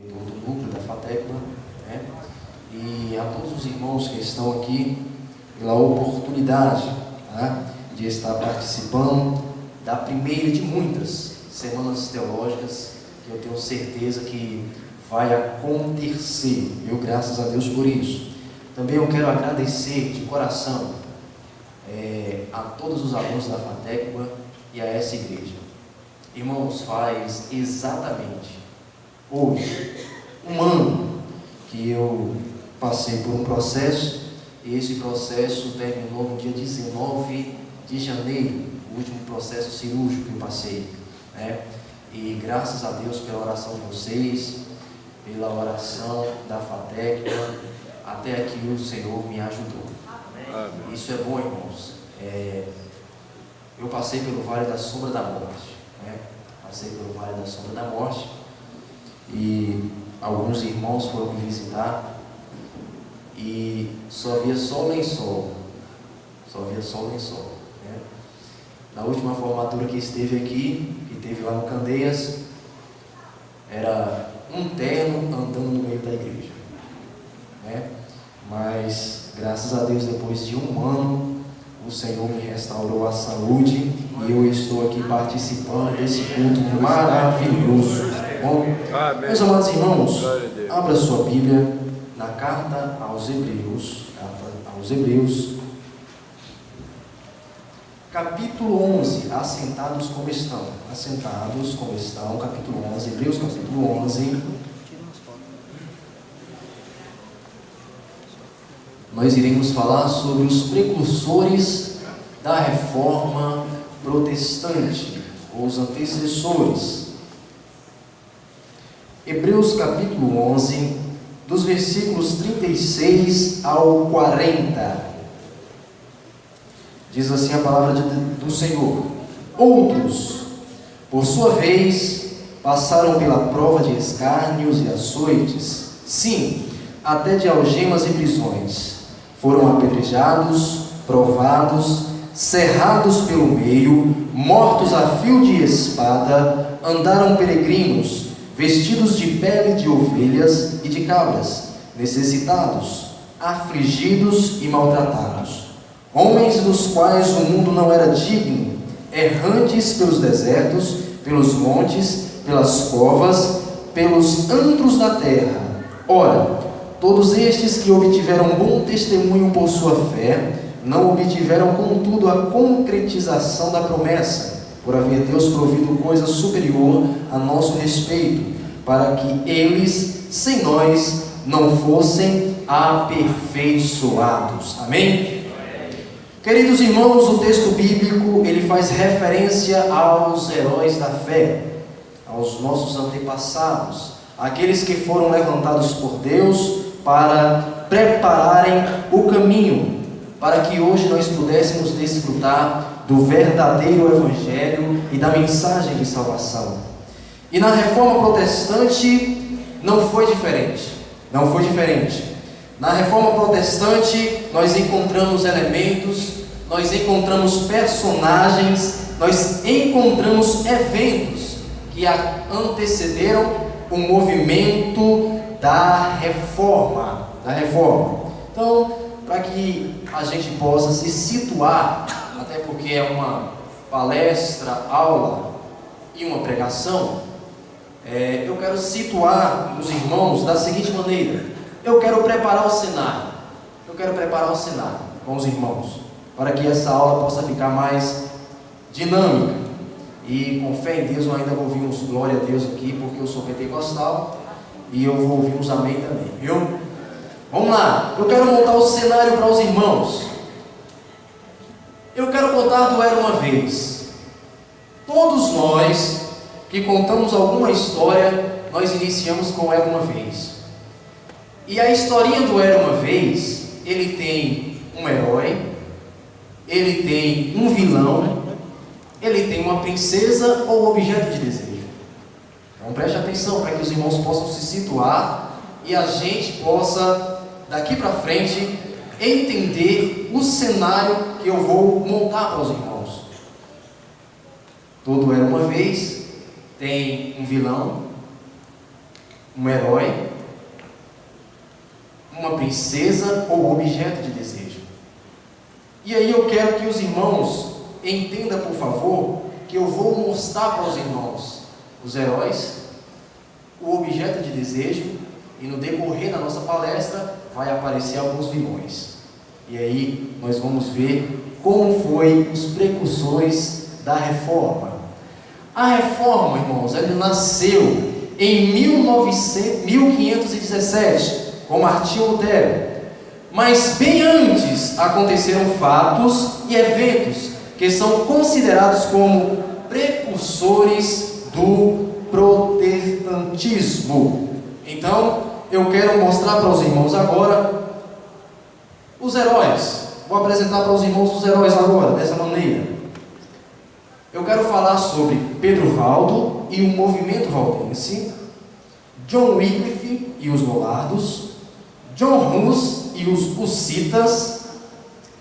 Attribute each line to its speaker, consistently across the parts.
Speaker 1: do núcleo da FATECMA, né? E a todos os irmãos que estão aqui pela oportunidade, tá, de estar participando da primeira de muitas semanas teológicas que eu tenho certeza que vai acontecer, viu? Graças a Deus por isso. Também eu quero agradecer de coração a todos os alunos da FATECMA e a essa igreja. Irmãos, faz exatamente hoje um ano que eu passei por um processo, e esse processo terminou no dia 19 de janeiro, o último processo cirúrgico que eu passei, né? E graças a Deus pela oração de vocês, pela oração da FATECMA, até aqui o Senhor me ajudou. Amém. Isso é bom, irmãos. Eu passei pelo vale da sombra da morte, né? Passei pelo vale da sombra da morte, e alguns irmãos foram me visitar, e só via sol nem sol, né? Na última formatura que esteve aqui, que teve lá no Candeias, era um terno andando no meio da igreja, né? Mas graças a Deus, depois de um ano, o Senhor me restaurou a saúde e eu estou aqui participando desse culto maravilhoso. Bom, meus amados irmãos, abra sua Bíblia na carta aos Hebreus, capítulo 11, assentados como estão, capítulo 11, Hebreus capítulo 11. Nós iremos falar sobre os precursores da reforma protestante, ou os antecessores. Hebreus capítulo 11, dos versículos 36 ao 40. Diz assim a palavra do Senhor: outros, por sua vez, passaram pela prova de escárnios e açoites, sim, até de algemas e prisões. Foram apedrejados, provados, cerrados pelo meio, mortos a fio de espada, andaram peregrinos, vestidos de pele de ovelhas e de cabras, necessitados, afligidos e maltratados, homens dos quais o mundo não era digno, errantes pelos desertos, pelos montes, pelas covas, pelos antros da terra. Ora, todos estes que obtiveram bom testemunho por sua fé, não obtiveram contudo a concretização da promessa, por haver Deus provido coisa superior a nosso respeito, para que eles, sem nós, não fossem aperfeiçoados. Amém? Queridos irmãos, o texto bíblico, ele faz referência aos heróis da fé, aos nossos antepassados, aqueles que foram levantados por Deus para prepararem o caminho, para que hoje nós pudéssemos desfrutar do verdadeiro Evangelho e da mensagem de salvação. E na Reforma Protestante não foi diferente. Na Reforma Protestante nós encontramos elementos, nós encontramos personagens, nós encontramos eventos que antecederam o movimento da reforma. Então, para que a gente possa se situar, até porque é uma palestra, aula e uma pregação, eu quero situar os irmãos da seguinte maneira: eu quero preparar o cenário com os irmãos, para que essa aula possa ficar mais dinâmica, e com fé em Deus eu ainda vou ouvir uns glória a Deus aqui, porque eu sou pentecostal, e eu vou ouvir uns amém também, viu? Vamos lá, eu quero montar o cenário para os irmãos. Eu quero contar do Era Uma Vez. Todos nós que contamos alguma história, nós iniciamos com Era Uma Vez. E a historinha do Era Uma Vez, ele tem um herói, ele tem um vilão, ele tem uma princesa ou objeto de desejo. Então preste atenção para que os irmãos possam se situar e a gente possa, daqui para frente, entender o cenário que eu vou montar para os irmãos. Todo Era Uma Vez tem um vilão, um herói, uma princesa ou objeto de desejo. E aí eu quero que os irmãos entendam, por favor, que eu vou mostrar para os irmãos os heróis, o objeto de desejo, e no decorrer da nossa palestra vai aparecer alguns vilões. E aí nós vamos ver como foi os precursores da reforma. A reforma, irmãos, ela nasceu em 1517, com Martinho Lutero. Mas bem antes aconteceram fatos e eventos que são considerados como precursores do protestantismo. Então, eu quero mostrar para os irmãos agora os heróis. Vou apresentar para os irmãos os heróis agora, dessa maneira. Eu quero falar sobre Pedro Valdo e o movimento valdense, John Wycliffe e os Lollardos, John Hus e os hussitas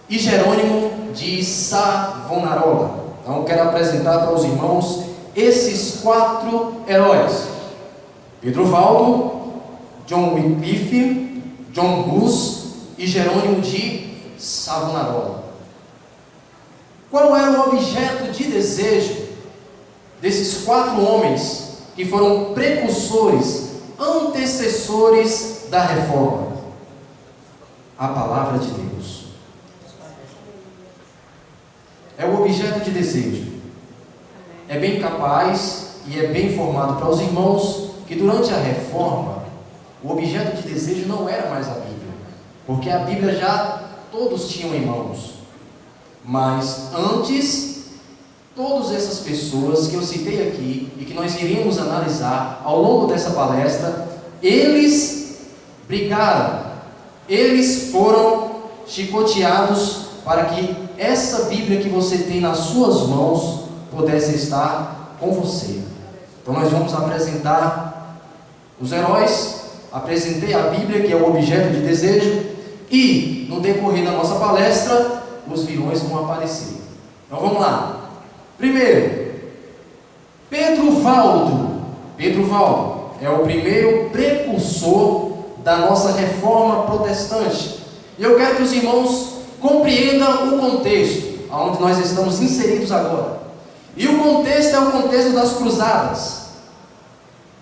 Speaker 1: e Jerônimo de Savonarola. Então, quero apresentar para os irmãos esses 4 heróis: Pedro Valdo, John Wycliffe, John Hus e Jerônimo de Savonarola. Qual era o objeto de desejo desses 4 homens que foram precursores, antecessores da reforma? A palavra de Deus. É o objeto de desejo. É bem capaz e é bem informado para os irmãos que durante a reforma o objeto de desejo não era mais a Bíblia, porque a Bíblia já todos tinham em mãos. Mas antes, todas essas pessoas que eu citei aqui e que nós iríamos analisar ao longo dessa palestra, eles brigaram, eles foram chicoteados para que essa Bíblia que você tem nas suas mãos pudesse estar com você. Então nós vamos apresentar os heróis, apresentei a Bíblia, que é o objeto de desejo, e no decorrer da nossa palestra, os vilões vão aparecer. Então vamos lá. Primeiro, Pedro Valdo. Pedro Valdo é o primeiro precursor da nossa reforma protestante. E eu quero que os irmãos compreendam o contexto onde nós estamos inseridos agora. E o contexto é o contexto das cruzadas.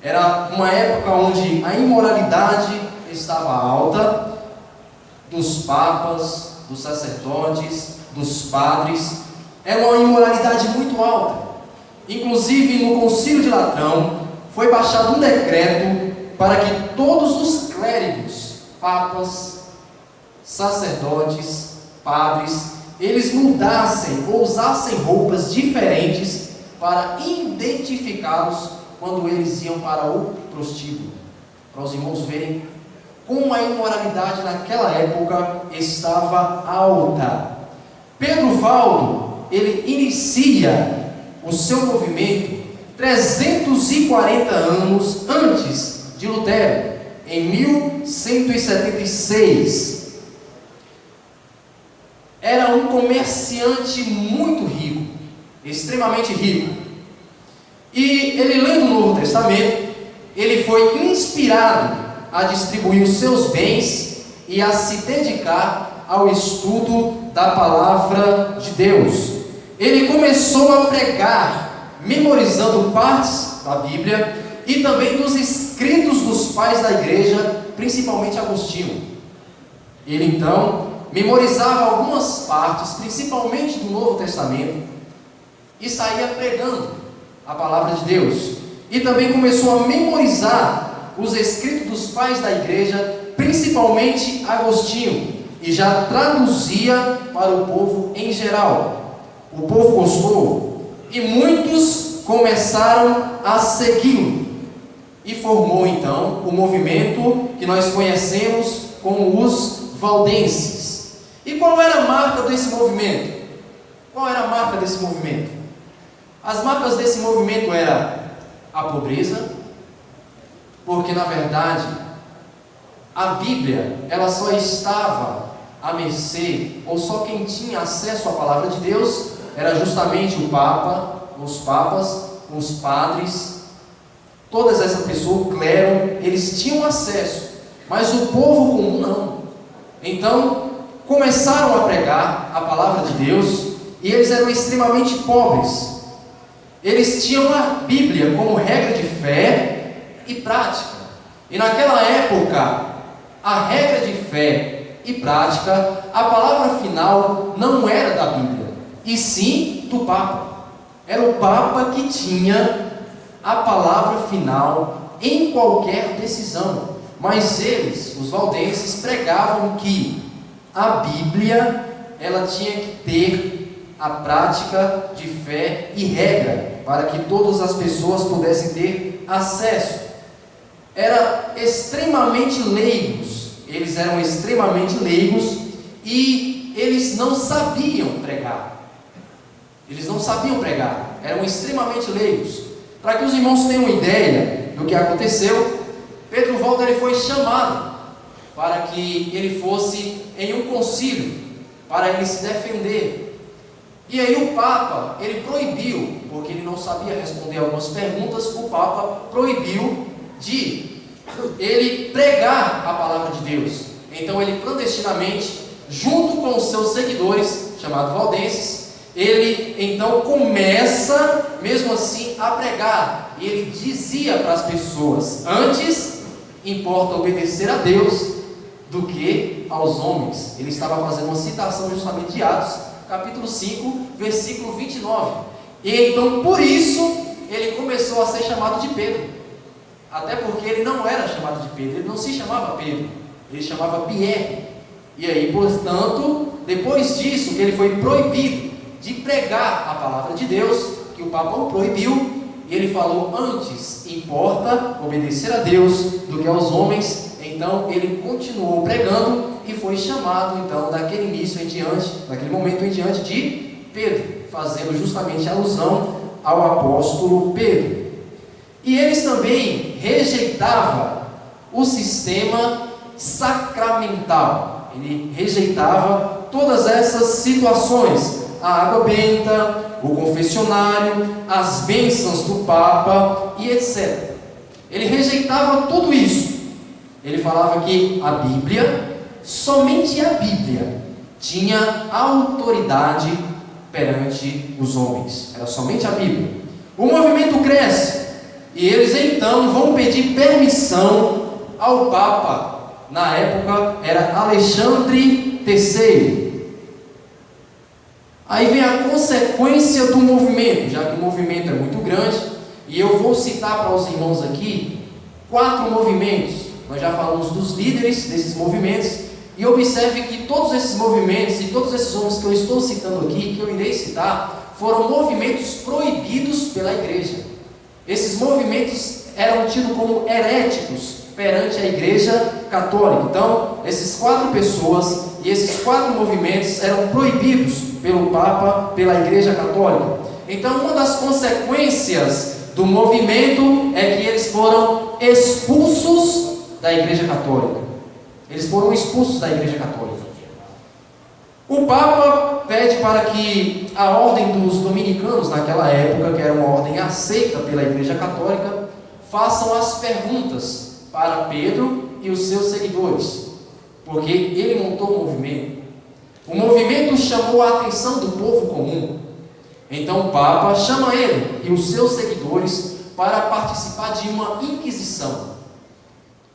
Speaker 1: Era uma época onde a imoralidade estava alta, dos papas, dos sacerdotes, dos padres. Era uma imoralidade muito alta. Inclusive no Concílio de Latrão foi baixado um decreto para que todos os clérigos, papas, sacerdotes, padres, eles mudassem ou usassem roupas diferentes para identificá-los quando eles iam para o prostíbulo, para os irmãos verem como a imoralidade naquela época estava alta. Pedro Valdo, ele inicia o seu movimento 340 anos antes de Lutero, em 1176. Era um comerciante muito rico, extremamente rico. E ele, lendo o Novo Testamento, ele foi inspirado a distribuir os seus bens e a se dedicar ao estudo da palavra de Deus. Ele começou a pregar, memorizando partes da Bíblia e também dos escritos dos pais da igreja, principalmente Agostinho. Ele então memorizava algumas partes, principalmente do Novo Testamento, e saía pregando a palavra de Deus. E também começou a memorizar os escritos dos pais da igreja, principalmente Agostinho, e já traduzia para o povo em geral. O povo gostou e muitos começaram a segui-lo, e formou então o movimento que nós conhecemos como os valdenses. E qual era a marca desse movimento? Qual era a marca desse movimento? As marcas desse movimento eram a pobreza, porque na verdade a Bíblia ela só estava à mercê, ou só quem tinha acesso à palavra de Deus era justamente o Papa, os papas, os padres Todas essas pessoas, o clero, eles tinham acesso, mas o povo comum não. Então, começaram a pregar a palavra de Deus, e eles eram extremamente pobres. Eles tinham a Bíblia como regra de fé e prática. E naquela época, a regra de fé e prática, a palavra final não era da Bíblia, e sim do Papa. Era o Papa que tinha a palavra final em qualquer decisão. Mas eles, os valdenses, pregavam que a Bíblia, ela tinha que ter a prática de fé e regra, para que todas as pessoas pudessem ter acesso. Era extremamente leigos, eles eram extremamente leigos, e eles não sabiam pregar. Eles não sabiam pregar, eram extremamente leigos. Para que os irmãos tenham ideia do que aconteceu, Pedro Valdo ele foi chamado para que ele fosse em um concílio, para ele se defender. E aí o Papa, ele proibiu, porque ele não sabia responder algumas perguntas, o Papa proibiu de ele pregar a palavra de Deus. Então ele clandestinamente, junto com os seus seguidores, chamados valdenses, ele então começa, mesmo assim, a pregar. E ele dizia para as pessoas: antes importa obedecer a Deus do que aos homens. Ele estava fazendo uma citação justamente de Atos, capítulo 5, versículo 29. E então, por isso, ele começou a ser chamado de Pedro. Até porque ele não era chamado de Pedro, ele não se chamava Pedro, ele chamava Pierre. E aí, portanto, depois disso, que ele foi proibido de pregar a palavra de Deus, que o Papa o proibiu, e ele falou: antes importa obedecer a Deus do que aos homens. Então ele continuou pregando e foi chamado então daquele início em diante, daquele momento em diante, de Pedro, fazendo justamente alusão ao apóstolo Pedro. E eles também rejeitavam o sistema sacramental. Ele rejeitava todas essas situações: a água benta, o confessionário, as bênçãos do Papa e etc. Ele rejeitava tudo isso. Ele falava que a Bíblia, somente a Bíblia, tinha autoridade perante os homens. Era somente a Bíblia. O movimento cresce, e eles então vão pedir permissão ao Papa. Na época era Alexandre III. Aí vem a consequência do movimento, já que o movimento é muito grande, e eu vou citar para os irmãos aqui 4 movimentos. Nós já falamos dos líderes desses movimentos, e observe que todos esses movimentos e todos esses homens que eu estou citando aqui, que eu irei citar, foram movimentos proibidos pela igreja. Esses movimentos eram tidos como heréticos perante a igreja católica. Então, essas 4 pessoas e esses 4 movimentos eram proibidos pelo Papa, pela igreja católica. Então, uma das consequências do movimento é que eles foram expulsos da igreja católica. Eles foram expulsos da igreja católica. O Papa pede para que a ordem dos dominicanos, naquela época, que era uma ordem aceita pela igreja católica, façam as perguntas para Pedro e os seus seguidores, porque ele montou um movimento. O movimento chamou a atenção do povo comum. Então o Papa chama ele e os seus seguidores para participar de uma inquisição.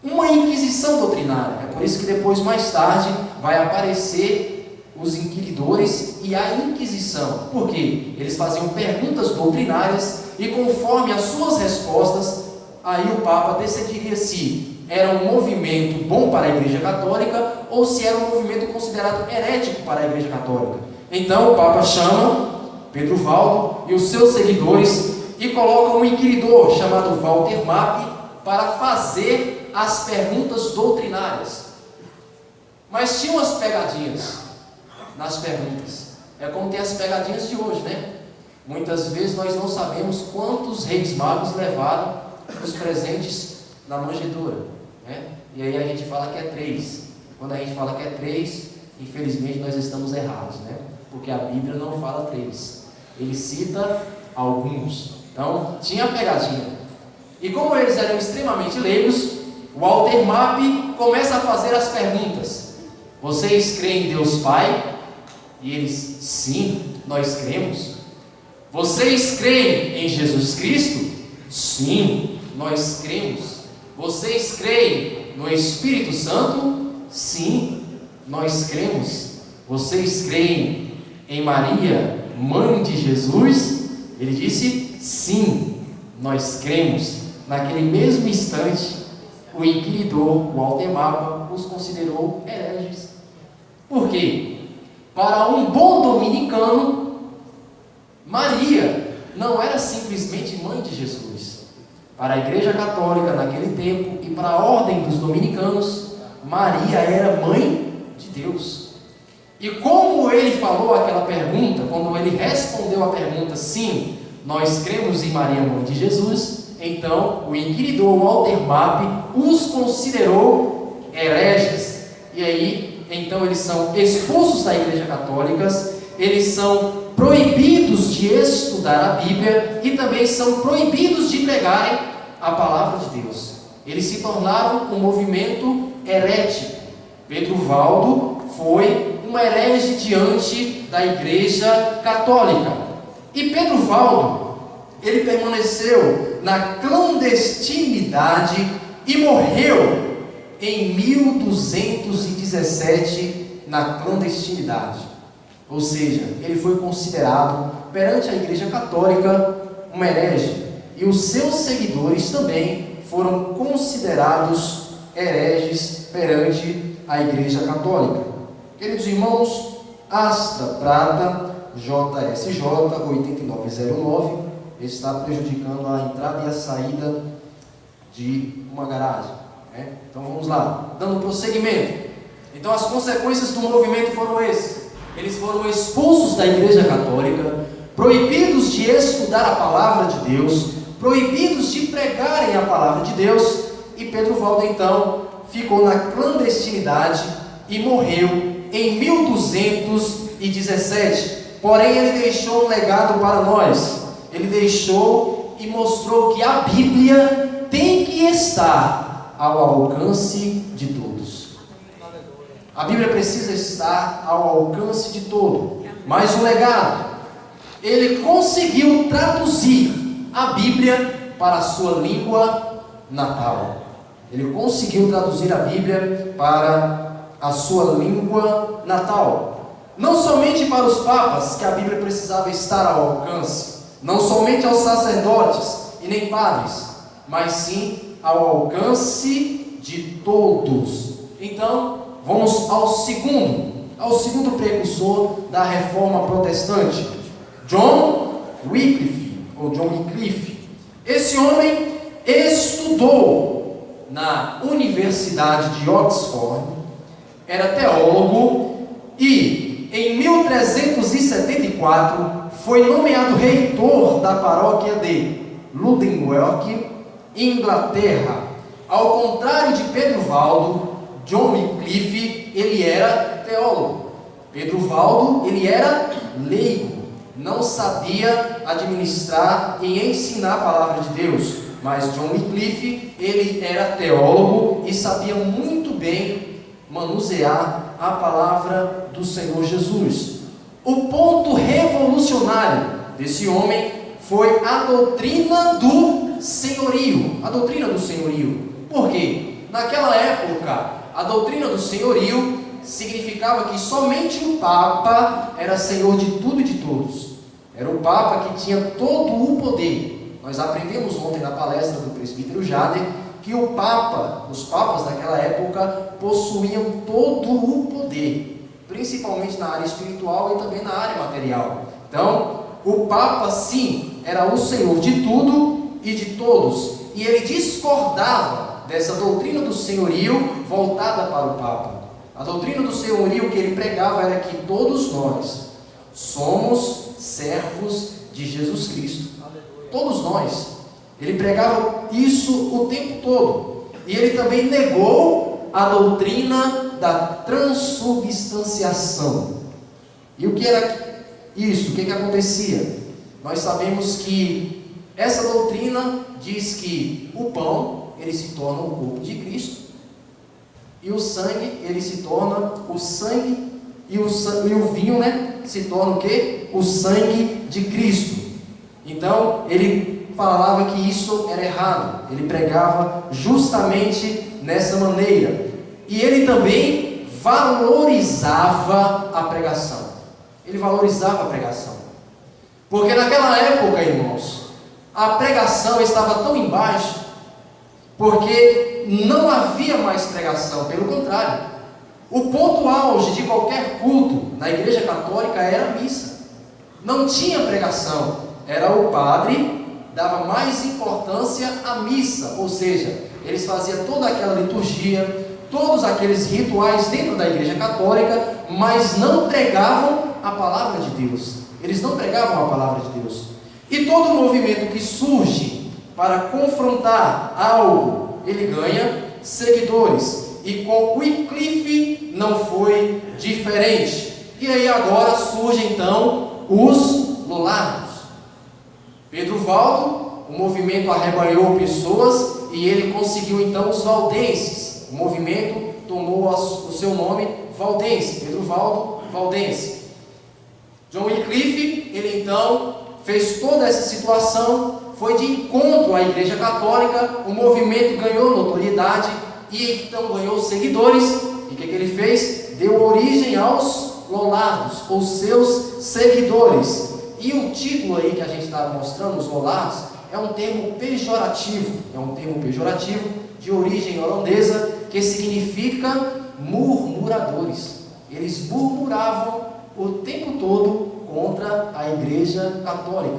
Speaker 1: Uma inquisição doutrinária. É por isso que depois, mais tarde, vai aparecer os inquiridores e a inquisição. Por quê? Eles faziam perguntas doutrinárias e, conforme as suas respostas, aí o Papa decidiria se era um movimento bom para a igreja católica ou se era um movimento considerado herético para a igreja católica. Então o Papa chama Pedro Valdo e os seus seguidores e coloca um inquiridor chamado Walter Map para fazer as perguntas doutrinárias. Mas tinham as pegadinhas nas perguntas. É como tem as pegadinhas de hoje, né? Muitas vezes nós não sabemos quantos reis magos levaram os presentes na manjedoura, né? E aí a gente fala que é 3. Quando a gente fala que é 3, infelizmente nós estamos errados, né? Porque a Bíblia não fala 3. Ele cita alguns. Então, tinha a pegadinha. E como eles eram extremamente leigos, o Walter Map começa a fazer as perguntas: vocês creem em Deus Pai? E eles: sim, nós cremos. Vocês creem em Jesus Cristo? Sim, nós cremos. Vocês creem no Espírito Santo? Sim, nós cremos. Vocês creem em Maria, mãe de Jesus? Ele disse: sim, nós cremos. Naquele mesmo instante, o inquiridor Walter Mapa os considerou hereges. Por quê? Para um bom dominicano, Maria não era simplesmente mãe de Jesus. Para a Igreja Católica naquele tempo e para a ordem dos dominicanos, Maria era mãe de Deus. E como ele falou aquela pergunta, quando ele respondeu a pergunta: sim, nós cremos em Maria, mãe de Jesus, então o inquiridor Walter Map os considerou hereges. E aí, então eles são expulsos da Igreja Católica, eles são proibidos de estudar a Bíblia e também são proibidos de pregarem a palavra de Deus. Eles se tornaram um movimento herético. Pedro Valdo foi um herege diante da Igreja Católica. E Pedro Valdo, ele permaneceu na clandestinidade e morreu em 1217 na clandestinidade. Ou seja, ele foi considerado perante a Igreja Católica um herege, e os seus seguidores também foram considerados hereges perante a Igreja Católica. Queridos irmãos, Astra Prata JSJ 8909 está prejudicando a entrada e a saída de uma garagem, né? Então vamos lá, dando prosseguimento. Então as consequências do movimento foram essas: eles foram expulsos da Igreja Católica, proibidos de estudar a palavra de Deus, proibidos de pregarem a palavra de Deus, e Pedro Valdo então ficou na clandestinidade e morreu em 1217. Porém, ele deixou um legado para nós. Ele deixou e mostrou que a Bíblia tem que estar ao alcance de todos. A Bíblia precisa estar ao alcance de todos. Mas o legado, ele conseguiu traduzir a Bíblia para a sua língua natal. Ele conseguiu traduzir a Bíblia para a sua língua natal. Não somente para os papas, que a Bíblia precisava estar ao alcance, não somente aos sacerdotes e nem padres, mas sim ao alcance de todos. Então, vamos ao segundo precursor da reforma protestante, John Wycliffe, ou John Wycliffe. Esse homem estudou na Universidade de Oxford, era teólogo e em 1374 foi nomeado reitor da paróquia de Luddenwerck, Inglaterra. Ao contrário de Pedro Valdo, John Wycliffe, ele era teólogo. Pedro Valdo, ele era leigo, não sabia administrar e ensinar a palavra de Deus. Mas John Wycliffe, ele era teólogo e sabia muito bem manusear a palavra do Senhor Jesus. O ponto revolucionário desse homem foi a doutrina do senhorio. A doutrina do senhorio. Por quê? Naquela época, a doutrina do senhorio significava que somente o Papa era senhor de tudo e de todos. Era o Papa que tinha todo o poder. Nós aprendemos ontem na palestra do presbítero Jader que os papas daquela época possuíam todo o poder, principalmente na área espiritual e também na área material. Então, o Papa sim, era o Senhor de tudo e de todos, e ele discordava dessa doutrina do senhorio voltada para o Papa. A doutrina do senhorio que ele pregava era que todos nós somos servos de Jesus Cristo. Todos nós. Ele pregava isso o tempo todo. E ele também negou a doutrina da transubstanciação. E o que era isso? O que acontecia? Nós sabemos que Essa doutrina diz que o pão, ele se torna o corpo de Cristo, e o sangue, ele se torna o sangue, e o vinho, se torna o quê? O sangue de Cristo. Então, ele falava que isso era errado, ele pregava justamente nessa maneira, e ele também valorizava a pregação. Ele valorizava a pregação, porque naquela época, irmãos, a pregação estava tão embaixo, porque não havia mais pregação, pelo contrário, o ponto auge de qualquer culto na Igreja Católica era a missa. Não tinha pregação, era o padre, dava mais importância à missa, ou seja, eles faziam toda aquela liturgia, todos aqueles rituais dentro da Igreja Católica, mas não pregavam a palavra de Deus. Eles não pregavam a palavra de Deus. E todo movimento que surge para confrontar algo, ele ganha seguidores. E com Wycliffe não foi diferente. E aí agora surgem então os Lollardos. Pedro Valdo, o movimento arrebanhou pessoas e ele conseguiu então os valdenses. O movimento tomou o seu nome valdense, Pedro Valdo Valdense. John Wycliffe, ele então fez toda essa situação, foi de encontro à Igreja Católica, o movimento ganhou notoriedade e então ganhou seguidores. E o que ele fez? Deu origem aos Lollardos, os seus seguidores. E o título aí que a gente está mostrando, os Lollardos, é um termo pejorativo, de origem holandesa, que significa murmuradores. Eles murmuravam o tempo todo contra a Igreja Católica.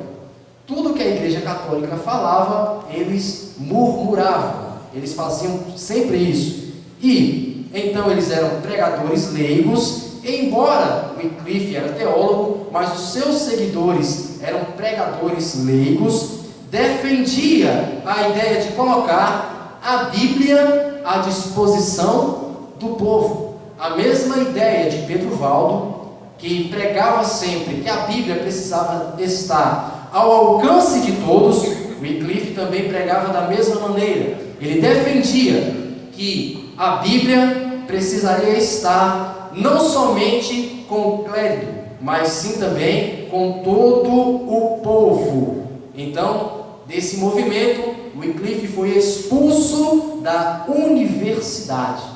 Speaker 1: Tudo que a Igreja Católica falava, eles murmuravam. Eles faziam sempre isso. E então eles eram pregadores leigos, embora Wycliffe era teólogo, mas os seus seguidores eram pregadores leigos. Defendia a ideia de colocar a Bíblia à disposição do povo. A mesma ideia de Pedro Valdo, que pregava sempre que a Bíblia precisava estar ao alcance de todos. Wycliffe também pregava da mesma maneira. Ele defendia que a Bíblia precisaria estar não somente com o clero, mas sim também com todo o povo. Então, desse movimento, Wycliffe foi expulso da universidade.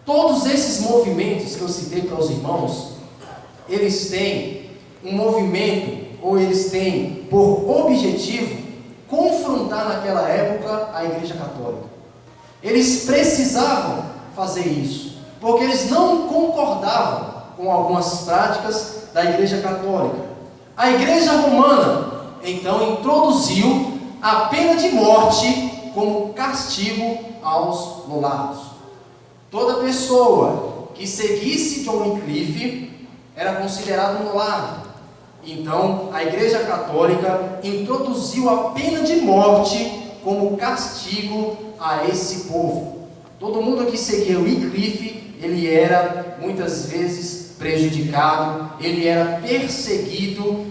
Speaker 1: Todos esses movimentos que eu citei para os irmãos, eles têm um movimento, ou eles têm por objetivo confrontar naquela época a Igreja Católica. Eles precisavam fazer isso, porque eles não concordavam com algumas práticas da Igreja Católica. A Igreja Romana, então, introduziu a pena de morte como castigo aos Lollardos. Toda pessoa que seguisse John Wycliffe era considerado um Lollardo. Então, a Igreja Católica introduziu a pena de morte como castigo a esse povo. Todo mundo que seguia Wycliffe, ele era muitas vezes prejudicado, ele era perseguido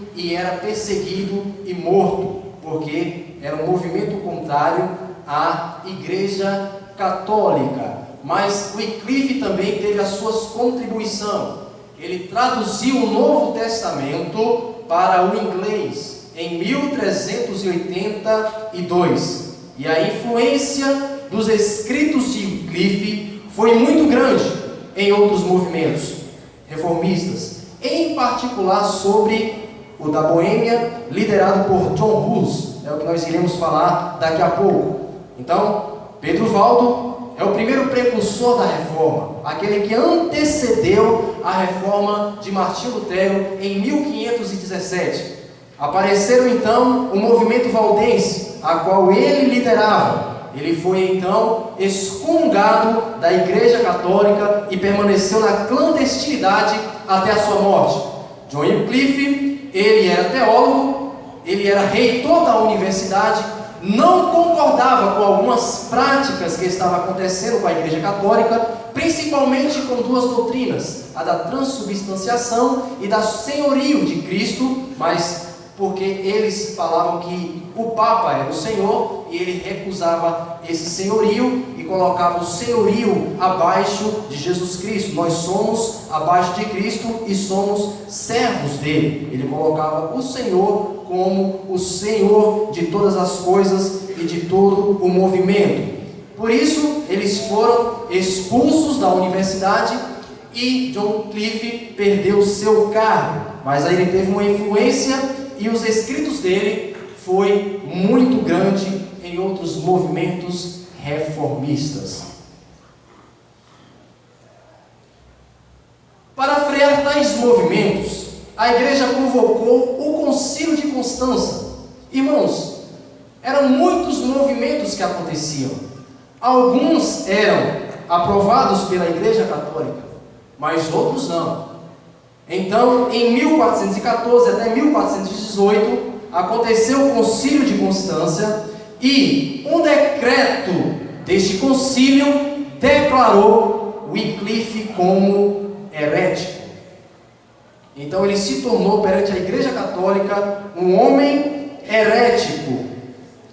Speaker 1: e morto, porque era um movimento contrário à Igreja Católica. Mas Wycliffe também teve as suas contribuições. Ele traduziu o Novo Testamento para o inglês em 1382. E a influência dos escritos de Wycliffe foi muito grande em outros movimentos reformistas, em particular sobre o da Boêmia, liderado por John Hus. É o que nós iremos falar daqui a pouco. Então, Pedro Valdo é o primeiro precursor da reforma, aquele que antecedeu a reforma de Martinho Lutero em 1517. Apareceram então o movimento valdense, a qual ele liderava. Ele foi então excomungado da Igreja Católica e permaneceu na clandestinidade até a sua morte. John Wycliffe, ele era teólogo, ele era reitor da universidade, não concordava com algumas práticas que estavam acontecendo com a Igreja Católica, principalmente com duas doutrinas, a da transubstanciação e da senhorio de Cristo, mas porque eles falavam que o Papa era o Senhor e ele recusava esse senhorio e colocava o senhorio abaixo de Jesus Cristo. Nós somos abaixo de Cristo e somos servos dele. Ele colocava o Senhor como o Senhor de todas as coisas e de todo o movimento. Por isso, eles foram expulsos da universidade e John Wycliffe perdeu seu cargo. Mas aí ele teve uma influência e os escritos dele foi muito grande em outros movimentos reformistas. Para frear tais movimentos, a igreja convocou o Concílio de Constança. Irmãos, eram muitos movimentos que aconteciam. Alguns eram aprovados pela Igreja Católica, mas outros não. Então, em 1414 até 1418, aconteceu o Concílio de Constância e um decreto deste concílio declarou Wycliffe como herético. Então, ele se tornou perante a Igreja Católica um homem herético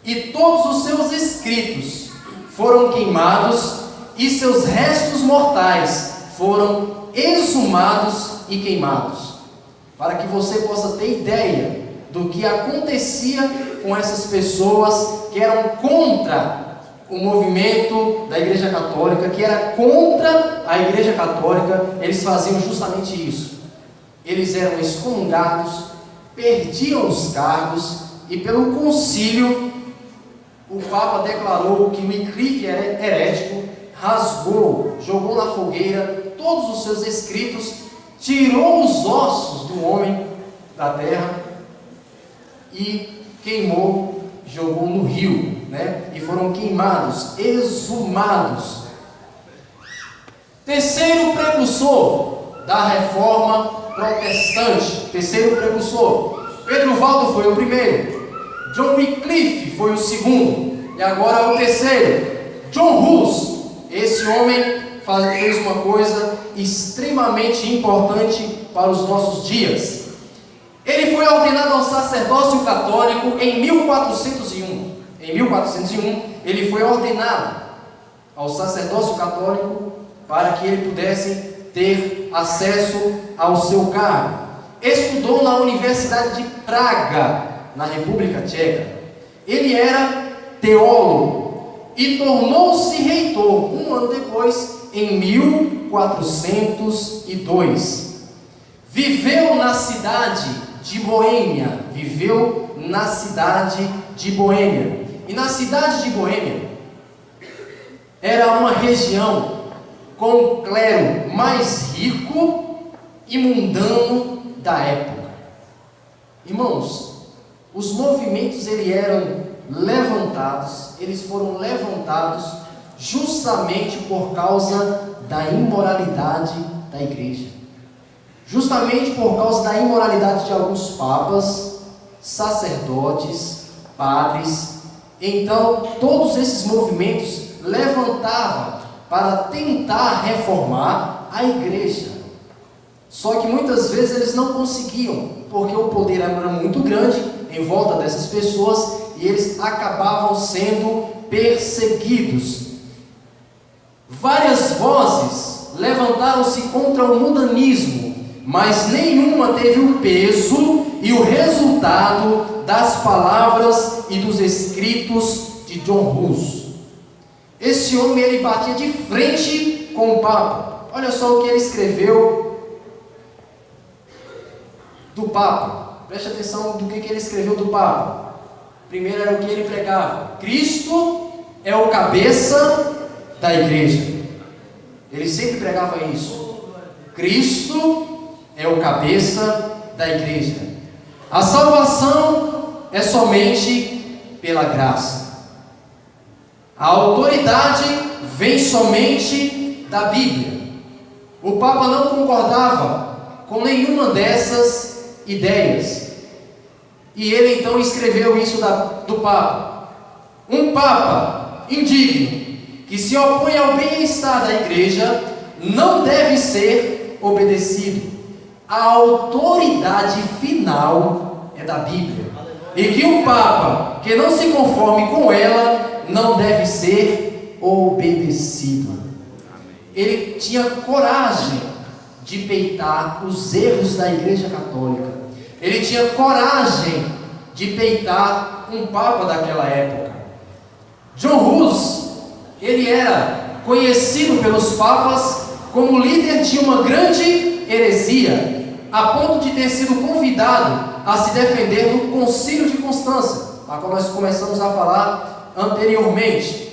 Speaker 1: e todos os seus escritos foram queimados e seus restos mortais foram exumados e queimados, para que você possa ter ideia do que acontecia com essas pessoas que eram contra o movimento da Igreja Católica, que era contra a Igreja Católica. Eles faziam justamente isso. Eles eram excomungados, perdiam os cargos e pelo concílio o Papa declarou que Wycliffe era herético, rasgou, jogou na fogueira todos os seus escritos, tirou os ossos do homem da terra e queimou, jogou no rio, e foram queimados, exumados. Terceiro precursor da reforma protestante, terceiro precursor, Pedro Valdo foi o primeiro, John Wycliffe foi o segundo, e agora o terceiro, John Hus. Esse homem fez uma coisa extremamente importante para os nossos dias. Ele foi ordenado ao sacerdócio católico em 1401. Em 1401, ele foi ordenado ao sacerdócio católico para que ele pudesse ter acesso ao seu cargo. Estudou na Universidade de Praga, na República Tcheca. Ele era teólogo e tornou-se reitor um ano depois, em 1402. Viveu na cidade de Boêmia. E na cidade de Boêmia era uma região com o clero mais rico e mundano da época. Irmãos, os movimentos eles foram levantados justamente por causa da imoralidade da igreja. Justamente por causa da imoralidade de alguns papas, sacerdotes, padres. Então, todos esses movimentos levantavam para tentar reformar a igreja. Só que muitas vezes eles não conseguiam, porque o poder era muito grande em volta dessas pessoas e eles acabavam sendo perseguidos. Várias vozes levantaram-se contra o mundanismo, mas nenhuma teve o peso e o resultado das palavras e dos escritos de John Hus. Esse homem, ele batia de frente com o Papa. Olha só o que ele escreveu do Papa. Preste atenção do que ele escreveu do Papa. Primeiro era o que ele pregava: Cristo é o cabeça da igreja. Ele sempre pregava isso. Cristo é o cabeça da igreja. A salvação é somente pela graça. A autoridade vem somente da Bíblia. O Papa não concordava com nenhuma dessas ideias. E ele então escreveu isso do Papa: um Papa indigno, que se opõe ao bem-estar da igreja, não deve ser obedecido. A autoridade final é é da Bíblia. E que um Papa que não se conforme com ela não deve ser obedecido. Ele tinha coragem de peitar os erros da Igreja Católica. Ele tinha coragem de peitar um Papa daquela época. John Hus, ele era conhecido pelos papas como líder de uma grande heresia, a ponto de ter sido convidado a se defender do Concílio de Constância, a qual nós começamos a falar anteriormente.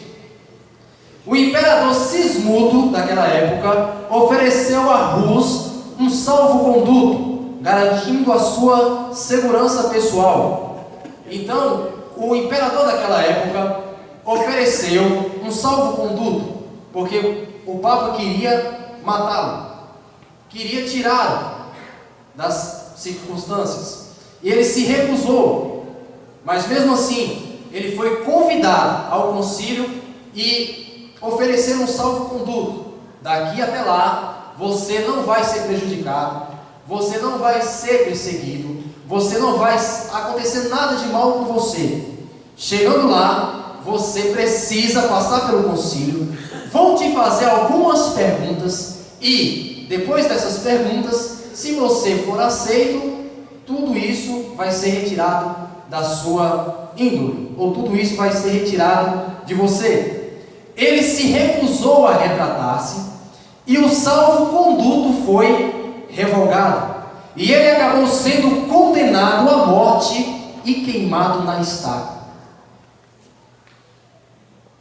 Speaker 1: O imperador Sismundo, daquela época, ofereceu a Hus um salvo-conduto, garantindo a sua segurança pessoal. Então, o imperador daquela época ofereceu um salvo-conduto, porque o Papa queria matá-lo, queria tirá-lo das circunstâncias, e ele se recusou. Mas mesmo assim, ele foi convidado ao concílio e ofereceram um salvo-conduto. Daqui até lá, você não vai ser prejudicado, você não vai ser perseguido, você não vai acontecer nada de mal com você. Chegando lá, você precisa passar pelo concílio, vão te fazer algumas perguntas, e depois dessas perguntas, se você for aceito, tudo isso vai ser retirado da sua índole, ou tudo isso vai ser retirado de você. Ele se recusou a retratar-se, e o salvo-conduto foi revogado, e ele acabou sendo condenado à morte e queimado na estaca.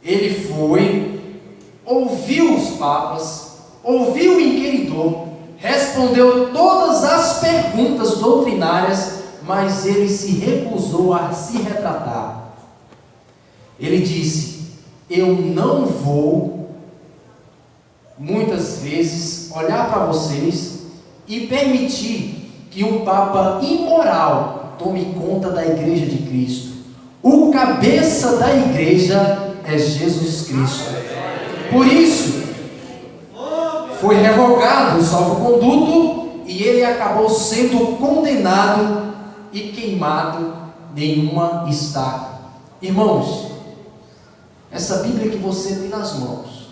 Speaker 1: Ele foi, ouviu os papas, ouviu o inquiridor, respondeu todas as perguntas doutrinárias, mas ele se recusou a se retratar. Ele disse: eu não vou, muitas vezes, olhar para vocês e permitir que um Papa imoral tome conta da Igreja de Cristo. O cabeça da Igreja é Jesus Cristo. Por isso, foi revogado o salvo-conduto e ele acabou sendo condenado e queimado em uma estaca. Irmãos, essa Bíblia que você tem nas mãos,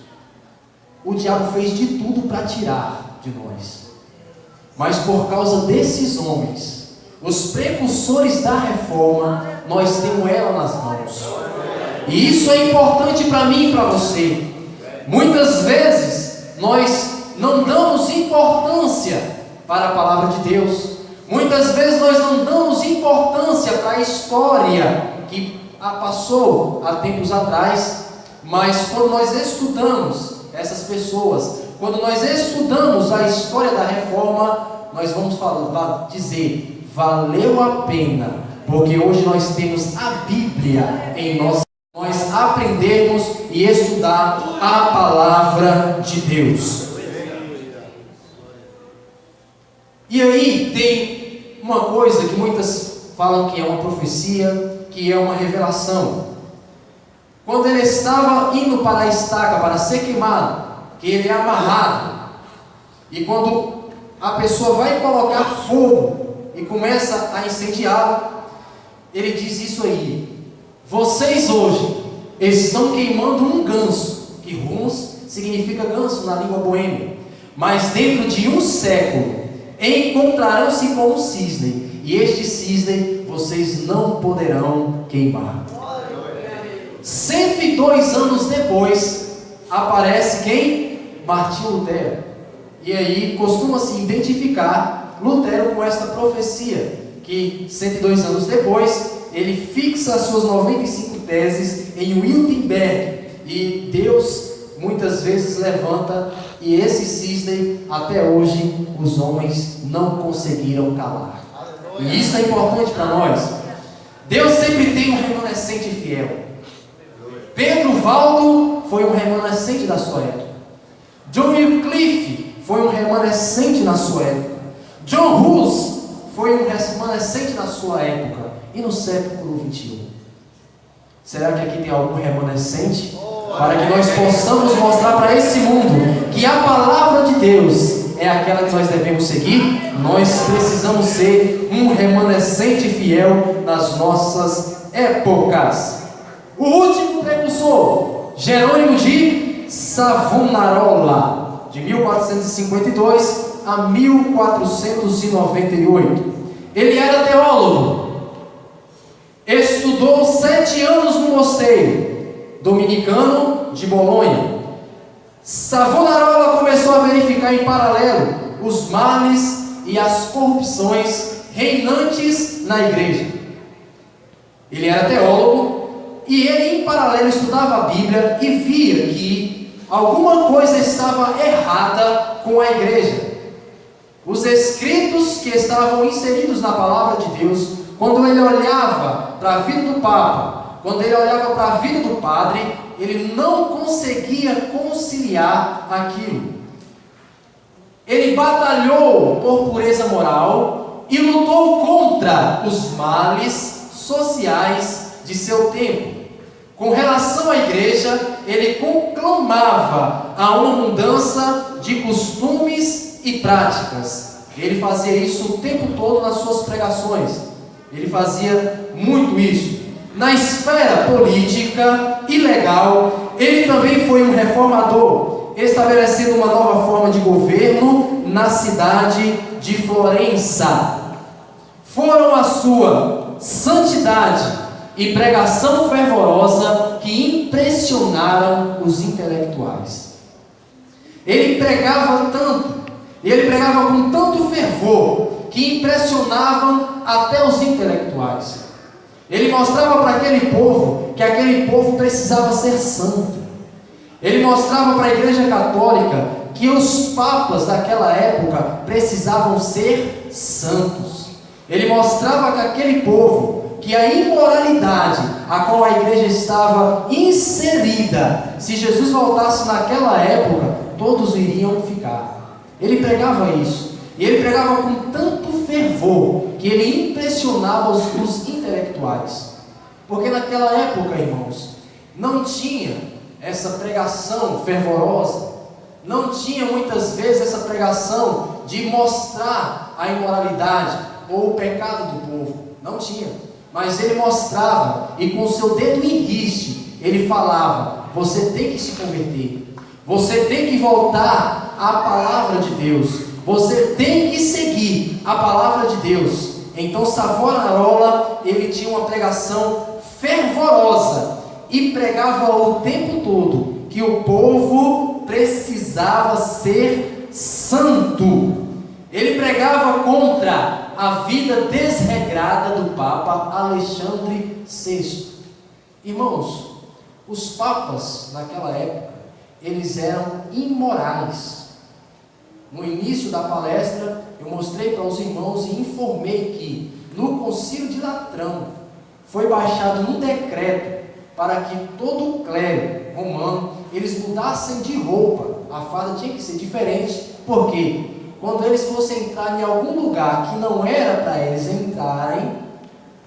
Speaker 1: o diabo fez de tudo para tirar de nós, mas por causa desses homens, os precursores da reforma, nós temos ela nas mãos. E isso é importante para mim e para você. Muitas vezes nós não damos importância para a palavra de Deus. Muitas vezes nós não damos importância para a história que passou há tempos atrás. Mas quando nós estudamos essas pessoas, quando nós estudamos a história da reforma, nós vamos dizer: valeu a pena, porque hoje nós temos a Bíblia em nós aprendermos e estudar a palavra de Deus. E aí tem uma coisa que muitas falam que é uma profecia, que é uma revelação. Quando ele estava indo para a estaca para ser queimado, que ele é amarrado, e quando a pessoa vai colocar fogo e começa a incendiá-lo, ele diz isso aí: vocês hoje estão queimando um ganso, que humus significa ganso na língua boêmia, mas dentro de um século encontrarão-se com um cisne, e este cisne vocês não poderão queimar. 102 anos depois, aparece quem? Martinho Lutero. E aí costuma-se identificar Lutero com esta profecia, que 102 anos depois, ele fixa as suas 95 teses em Wittenberg, e Deus muitas vezes levanta, e esse cisne, até hoje, os homens não conseguiram calar. E isso é importante para nós. Deus sempre tem um remanescente fiel. Pedro Valdo foi um remanescente da sua época. John Wycliffe foi um remanescente na sua época. John Hus foi um remanescente na sua época. E no século 21? Será que aqui tem algum remanescente? Para que nós possamos mostrar para esse mundo que a palavra de Deus é aquela que nós devemos seguir, nós precisamos ser um remanescente fiel nas nossas épocas. O último precursor, Jerônimo de Savonarola, de 1452 a 1498. Ele era teólogo, estudou 7 anos no mosteiro dominicano de Bolonha. Savonarola começou a verificar em paralelo os males e as corrupções reinantes na igreja. Ele era teólogo e ele em paralelo estudava a Bíblia e via que alguma coisa estava errada com a igreja. Os escritos que estavam inseridos na palavra de Deus, quando ele olhava para a vida do Papa, quando ele olhava para a vida do padre, ele não conseguia conciliar aquilo. Ele batalhou por pureza moral e lutou contra os males sociais de seu tempo. Com relação à igreja, ele conclamava a uma mudança de costumes e práticas. Ele fazia isso o tempo todo nas suas pregações. Ele fazia muito isso. Na esfera política e legal, ele também foi um reformador, estabelecendo uma nova forma de governo na cidade de Florença. Foram a sua santidade e pregação fervorosa que impressionaram os intelectuais. Ele pregava tanto, ele pregava com tanto fervor, que impressionavam até os intelectuais. Ele mostrava para aquele povo que aquele povo precisava ser santo. Ele mostrava para a Igreja Católica que os papas daquela época precisavam ser santos. Ele mostrava que aquele povo, que a imoralidade a qual a igreja estava inserida, se Jesus voltasse naquela época, todos iriam ficar. Ele pregava isso. E ele pregava com tanto fervor que ele impressionava os intelectuais. Porque naquela época, irmãos, não tinha essa pregação fervorosa, não tinha muitas vezes essa pregação de mostrar a imoralidade ou o pecado do povo. Não tinha. Mas ele mostrava, e com o seu dedo em riste, ele falava: você tem que se converter, você tem que voltar à palavra de Deus, você tem que seguir a palavra de Deus. Então Savonarola, ele tinha uma pregação fervorosa e pregava o tempo todo que o povo precisava ser santo. Ele pregava contra a vida desregrada do Papa Alexandre VI. Irmãos, os papas naquela época, eles eram imorais. No início da palestra, eu mostrei para os irmãos e informei que no Concílio de Latrão foi baixado um decreto para que todo o clero romano, eles mudassem de roupa. A farda tinha que ser diferente, porque quando eles fossem entrar em algum lugar que não era para eles entrarem,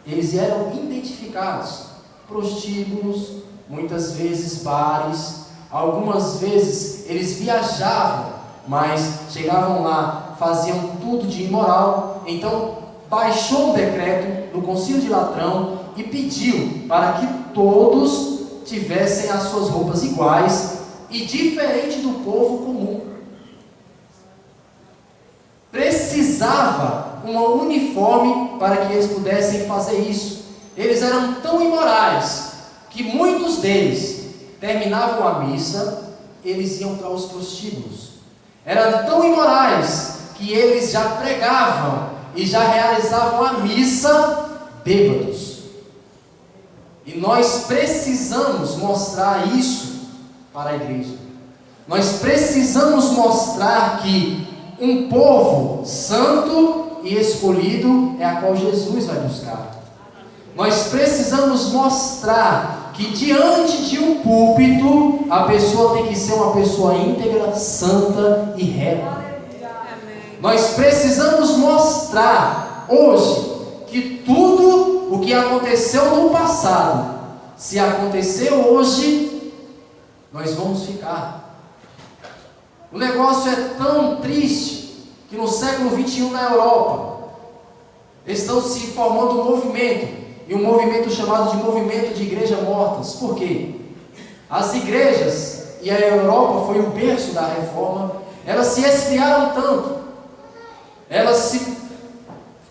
Speaker 1: eles eram identificados. Prostíbulos, muitas vezes bares, algumas vezes eles viajavam, mas chegavam lá, faziam tudo de imoral. Então baixou um decreto no Concílio de Latrão e pediu para que todos tivessem as suas roupas iguais e diferente do povo comum. Precisava uma uniforme para que eles pudessem fazer isso. Eles eram tão imorais que muitos deles terminavam a missa, eles iam para os prostíbulos. Eram tão imorais que eles já pregavam e já realizavam a missa bêbados. E nós precisamos mostrar isso para a igreja. Nós precisamos mostrar que um povo santo e escolhido é a qual Jesus vai buscar. Nós precisamos mostrar que diante de um púlpito, a pessoa tem que ser uma pessoa íntegra, santa e reta. Nós precisamos mostrar hoje que tudo o que aconteceu no passado, se aconteceu hoje, nós vamos ficar. O negócio é tão triste que no século XXI na Europa estão se formando um movimento, e um movimento chamado de movimento de igrejas mortas. Por quê? As igrejas, e a Europa foi o berço da reforma, elas se esfriaram tanto, elas se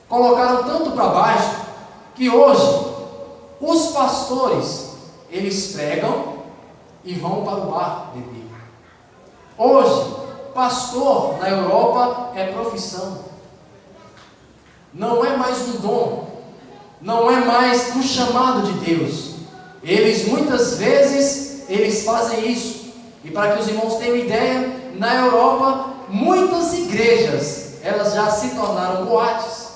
Speaker 1: colocaram tanto para baixo, que hoje os pastores, eles pregam e vão para o bar beber. Hoje, pastor na Europa é profissão, não é mais um dom, não é mais um chamado de Deus. Eles muitas vezes, eles fazem isso. E para que os irmãos tenham ideia, na Europa, muitas igrejas, elas já se tornaram boates,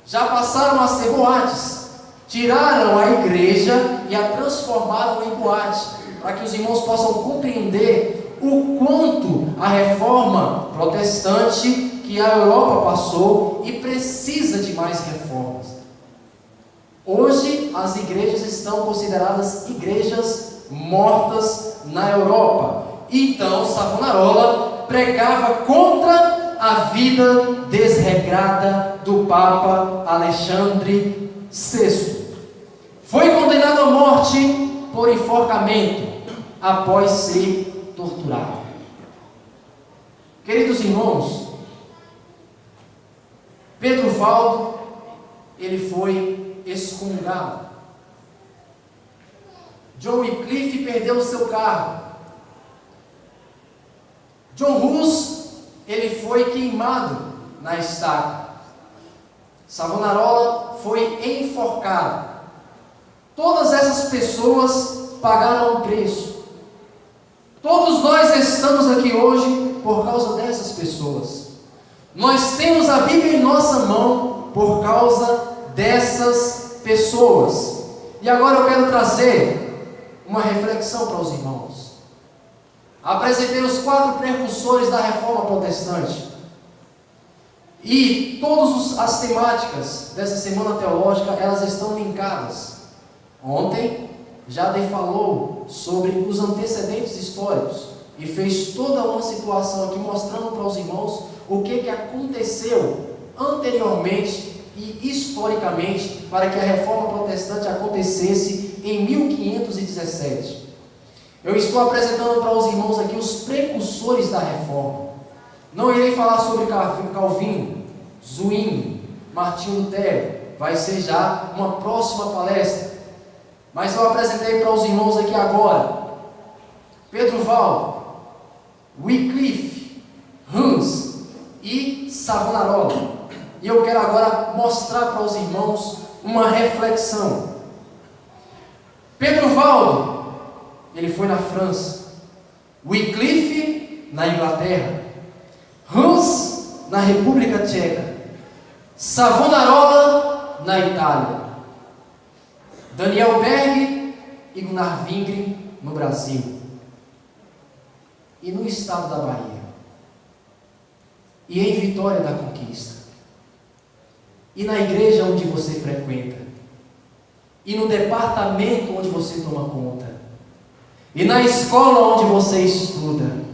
Speaker 1: já passaram a ser boates, tiraram a igreja e a transformaram em boate, para que os irmãos possam compreender o quanto a reforma protestante que a Europa passou e precisa de mais reformas. Hoje as igrejas estão consideradas igrejas mortas na Europa. Então Savonarola pregava contra a vida desregrada do Papa Alexandre VI. Foi condenado à morte por enforcamento após ser torturado. Queridos irmãos, Pedro Valdo, ele foi excomungado. John Wycliffe perdeu o seu cargo. John Hus, ele foi queimado na estaca. Savonarola foi enforcado. Todas essas pessoas pagaram um preço. Todos nós estamos aqui hoje por causa dessas pessoas. Nós temos a Bíblia em nossa mão por causa dessas pessoas. E agora eu quero trazer uma reflexão para os irmãos. Apresentei os 4 precursores da reforma protestante. E todas as temáticas dessa semana teológica, elas estão linkadas. Ontem, Jadei falou sobre os antecedentes históricos e fez toda uma situação aqui mostrando para os irmãos o que aconteceu anteriormente e historicamente para que a reforma protestante acontecesse em 1517. Eu estou apresentando para os irmãos aqui os precursores da reforma. Não irei falar sobre Calvino, Zwingli, Martinho Lutero, vai ser já uma próxima palestra. Mas eu apresentei para os irmãos aqui agora Pedro Valdo, Wycliffe, Hus e Savonarola. E eu quero agora mostrar para os irmãos uma reflexão. Pedro Valdo, ele foi na França. Wycliffe, na Inglaterra. Hus, na República Tcheca. Savonarola, na Itália. Daniel Berg e Gunnar Wingren, no Brasil. E no estado da Bahia. E em Vitória da Conquista. E na igreja onde você frequenta. E no departamento onde você toma conta. E na escola onde você estuda.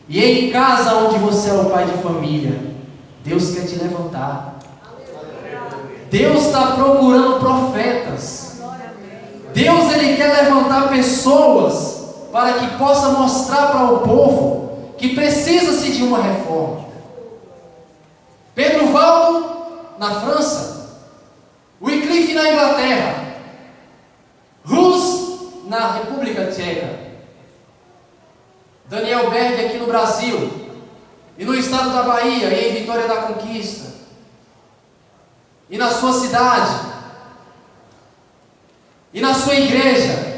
Speaker 1: E em casa onde você é o pai de família. Deus quer te levantar. Deus está procurando profetas. Deus, ele quer levantar pessoas para que possa mostrar para o povo que precisa-se de uma reforma. Pedro Valdo na França, Wycliffe na Inglaterra, Hus na República Tcheca, Daniel Berg aqui no Brasil, e no estado da Bahia, e em Vitória da Conquista, e na sua cidade, e na sua igreja.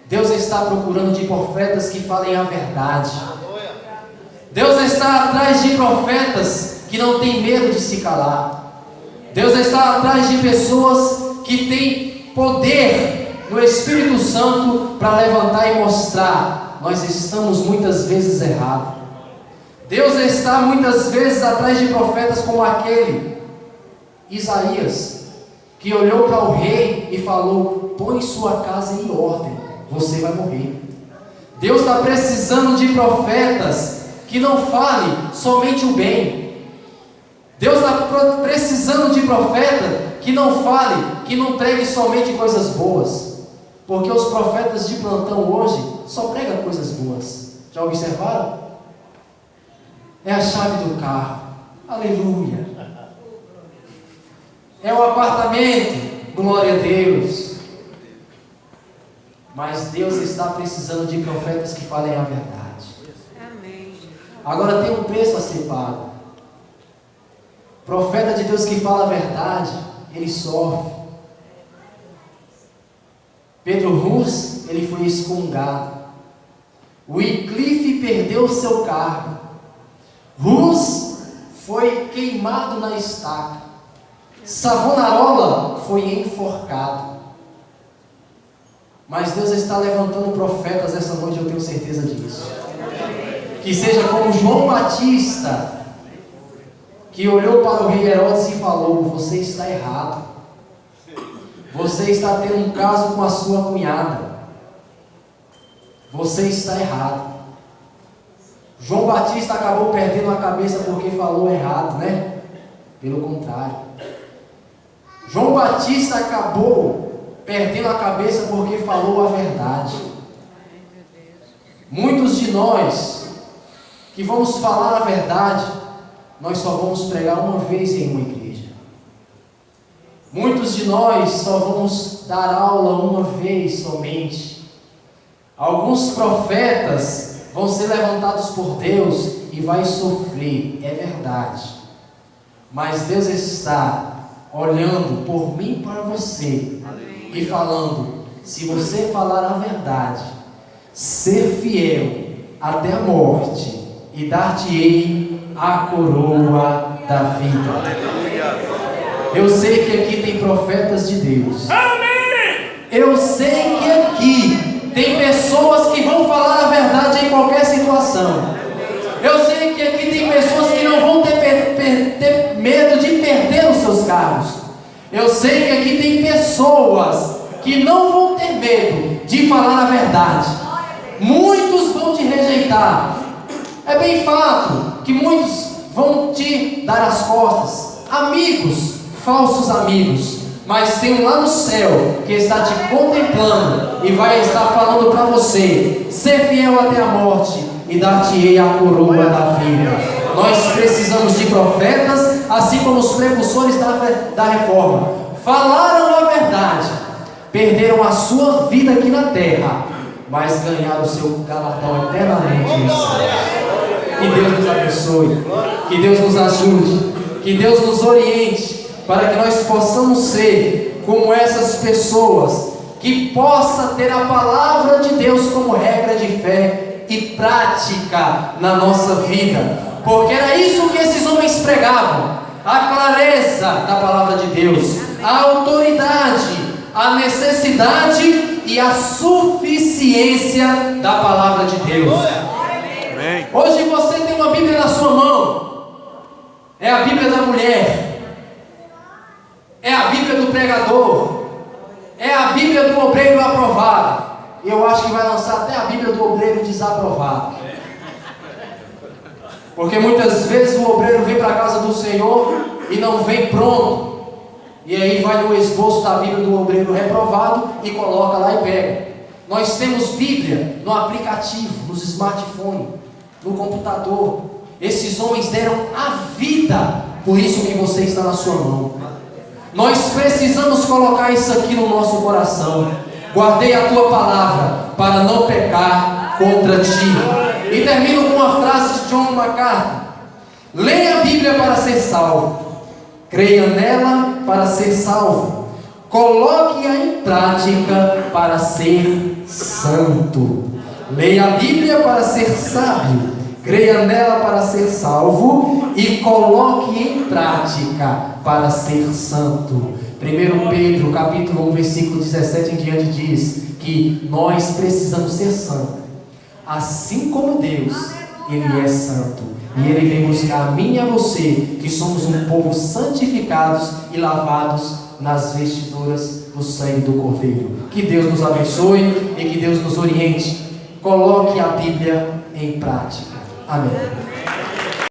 Speaker 1: Deus está procurando de profetas que falem a verdade. Deus está atrás de profetas que não têm medo de se calar. Deus está atrás de pessoas que têm poder no Espírito Santo para levantar e mostrar: nós estamos muitas vezes errados. Deus está muitas vezes atrás de profetas como aquele Isaías, que olhou para o rei e falou: põe sua casa em ordem, você vai morrer. Deus está precisando de profetas que não falem somente o bem, Deus está precisando de profeta que não fale, que não pregue somente coisas boas. Porque os profetas de plantão hoje só pregam coisas boas. Já observaram? É a chave do carro. Aleluia. É o apartamento. Glória a Deus. Mas Deus está precisando de profetas que falem a verdade.
Speaker 2: Amém.
Speaker 1: Agora tem um preço a ser pago. Profeta de Deus que fala a verdade, ele sofre. Pedro Rus, ele foi excomungado. Wycliffe perdeu seu cargo. Rus foi queimado na estaca. Savonarola foi enforcado. Mas Deus está levantando profetas essa noite, eu tenho certeza disso. Que seja como João Batista, que olhou para o rei Herodes e falou: você está errado. Você está tendo um caso com a sua cunhada. Você está errado. João Batista acabou perdendo a cabeça porque falou errado, né? Pelo contrário. João Batista acabou perdendo a cabeça porque falou a verdade. Muitos de nós que vamos falar a verdade, nós só vamos pregar uma vez em uma igreja. Muitos de nós só vamos dar aula uma vez somente. Alguns profetas vão ser levantados por Deus e vai sofrer, é verdade. Mas Deus está olhando por mim para você e falando: se você falar a verdade, ser fiel até a morte, e dar-te-ei a coroa da vida. Eu sei que aqui tem profetas de Deus. Eu sei que aqui tem pessoas que vão falar a verdade em qualquer situação. Eu sei que aqui tem pessoas que não vão ter medo de perder os seus carros. Eu sei que aqui tem pessoas que não vão ter medo de falar a verdade. Muitos vão te rejeitar. É bem fato que muitos vão te dar as costas. Amigos, falsos amigos. Mas tem um lá no céu que está te contemplando e vai estar falando para você: ser fiel até a morte e dar-te-ei a coroa da vida. Nós precisamos de profetas, assim como os precursores da reforma. Falaram a verdade, perderam a sua vida aqui na terra, mas ganharam o seu galardão eternamente no céu. Que Deus nos abençoe, que Deus nos ajude, que Deus nos oriente, para que nós possamos ser como essas pessoas, que possa ter a palavra de Deus como regra de fé e prática na nossa vida, porque era isso que esses homens pregavam: a clareza da palavra de Deus, a autoridade, a necessidade e a suficiência da palavra de Deus. Hoje você tem uma Bíblia na sua mão, é a Bíblia da mulher, é a Bíblia do pregador, é a Bíblia do obreiro aprovado. Eu acho que vai lançar até a Bíblia do obreiro desaprovado, porque muitas vezes o obreiro vem para a casa do Senhor e não vem pronto, e aí vai no esboço da Bíblia do obreiro reprovado e coloca lá e pega. Nós temos Bíblia no aplicativo, nos smartphones, no computador. Esses homens deram a vida por isso que você está na sua mão. Nós precisamos colocar isso aqui no nosso coração. Guardei a tua palavra para não pecar contra ti. E termino com uma frase de John MacArthur: leia a Bíblia para ser salvo, creia nela para ser salvo, coloque-a em prática para ser santo. Leia a Bíblia para ser sábio, creia nela para ser salvo e coloque em prática para ser santo. 1 Pedro capítulo 1 versículo 17 em diante diz que nós precisamos ser santos, assim como Deus, Ele é santo, e Ele vem buscar a mim e a você, que somos um povo santificados e lavados nas vestiduras do sangue do Cordeiro. Que Deus nos abençoe e que Deus nos oriente. Coloque a Bíblia em prática. Amém.